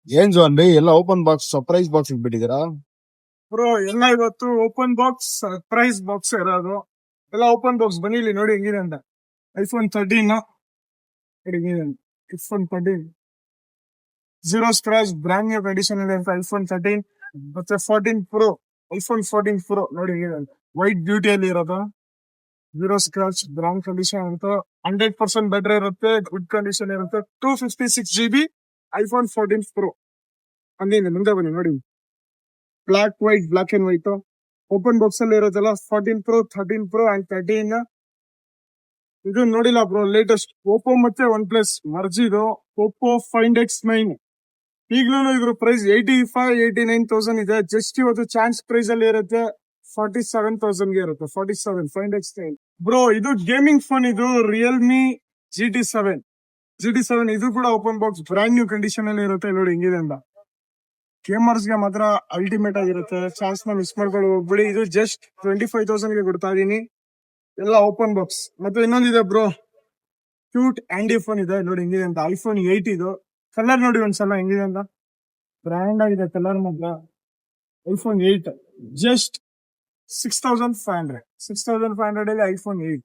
ಏನ್ ಜೋನ್ರಿ ಎಲ್ಲ ಓಪನ್ ಬಾಕ್ಸ್ ಸರ್ಪ್ರೈಸ್ ಬಾಕ್ಸ್ ಇಟ್ಬಿಟ್ಟಿದ್ದೀರಾ? ಬ್ರೋ ಎಲ್ಲ ಇವತ್ತು ಓಪನ್ ಬಾಕ್ಸ್ ಸರ್ಪ್ರೈಸ್ ಬಾಕ್ಸ್ ಇರೋದು. ಎಲ್ಲ ಓಪನ್ ಬಾಕ್ಸ್ ಬನ್ನಿ ಇಲ್ಲಿ ನೋಡಿ ಹೆಂಗಿದೆ ಅಂತ. IPhone 13 iPhone 13 zero scratch brand new condition ಇದೆ ಅಂತ. ಐಫೋನ್ 13 ಮತ್ತೆ 14 ಪ್ರೋ, ಐಫೋನ್ 14 ಪ್ರೋ ನೋಡಿ ಹೆಂಗಿದೆ ಅಂತ. ವೈಟ್ ಬ್ಯೂಟಿಯಲ್ಲಿ ಇರೋದು, ಜೀರೋ ಸ್ಕ್ರಾಚ್ ಬ್ರಾಂಡ್ ಕಂಡೀಷನ್ ಅಂತ. 100% ಬ್ಯಾಟ್ರಿ ಇರುತ್ತೆ, ಗುಡ್ ಕಂಡೀಷನ್ ಇರುತ್ತೆ. 256 GB ಐಫೋನ್ 14 ಪ್ರೋ. ಅಲ್ಲಿಂದ ಮುಂದೆ ಬನ್ನಿ ನೋಡಿ, black and white open box ಅಲ್ಲಿ ಇರೋದಲ್ಲ. 14 ಪ್ರೋ, 13 ಪ್ರೋ ಅಂಡ್ 13 ಇದು ನೋಡಿಲ್ಲ ಬ್ರೋ, ಲೇಟೆಸ್ಟ್ ಓಪೋ ಮತ್ತೆ ಒನ್ ಪ್ಲಸ್ ಮರ್ಜ್ ಇದು. ಓಪೋ ಫೈಂಡ್ X9 ಈಗಲೂ ಇದ್ರ ಪ್ರೈಸ್ 89,000 ಇದೆ. ಜಸ್ಟ್ ಇವತ್ತು ಚಾನ್ಸ್ ಪ್ರೈಸ್ ಅಲ್ಲಿ ಇರುತ್ತೆ, 47,000 ಗೆ ಇರುತ್ತೆ. 47 ಫೈಂಡ್ X9 ಬ್ರೋ. ಇದು ಗೇಮಿಂಗ್ ಫೋನ್, ಇದು ರಿಯಲ್ಮಿ GT7 ಇದು ಕೂಡ open box brand new condition ಅಲ್ಲಿ ಇರುತ್ತೆ. ನೋಡಿ ಹೆಂಗಿದೆ ಅಂತ. ಗೇಮರ್ಸ್ ಗೆ ಮಾತ್ರ ಅಲ್ಟಿಮೇಟ್ ಆಗಿರುತ್ತೆ, ಚಾನ್ಸ್ ನ ಮಿಸ್ ಮಾಡ್ಕೊಂಡು ಹೋಗ್ಬಿಡಿ. ಇದು ಜಸ್ಟ್ 25,000 ಗೆ ಕೊಡ್ತಾ ಇದೀನಿ, ಎಲ್ಲ ಓಪನ್ ಬಾಕ್ಸ್. ಮತ್ತೆ ಇನ್ನೊಂದಿದೆ ಬ್ರೋ, ಕ್ಯೂಟ್ ಆಂಡಿ ಫೋನ್ ಇದೆ ನೋಡಿ ಹೆಂಗಿದೆ ಅಂತ. ಐಫೋನ್ 8 ಇದು. ಕಲರ್ ನೋಡಿ ಒಂದ್ಸಲ ಹೆಂಗಿದೆ ಅಂತ, ಬ್ರ್ಯಾಂಡ್ ಆಗಿದೆ ಕಲರ್ ಮಾತ್ರ. ಐಫೋನ್ 8 ಜಸ್ಟ್ 6,500 ಅಲ್ಲಿ ಐಫೋನ್ 8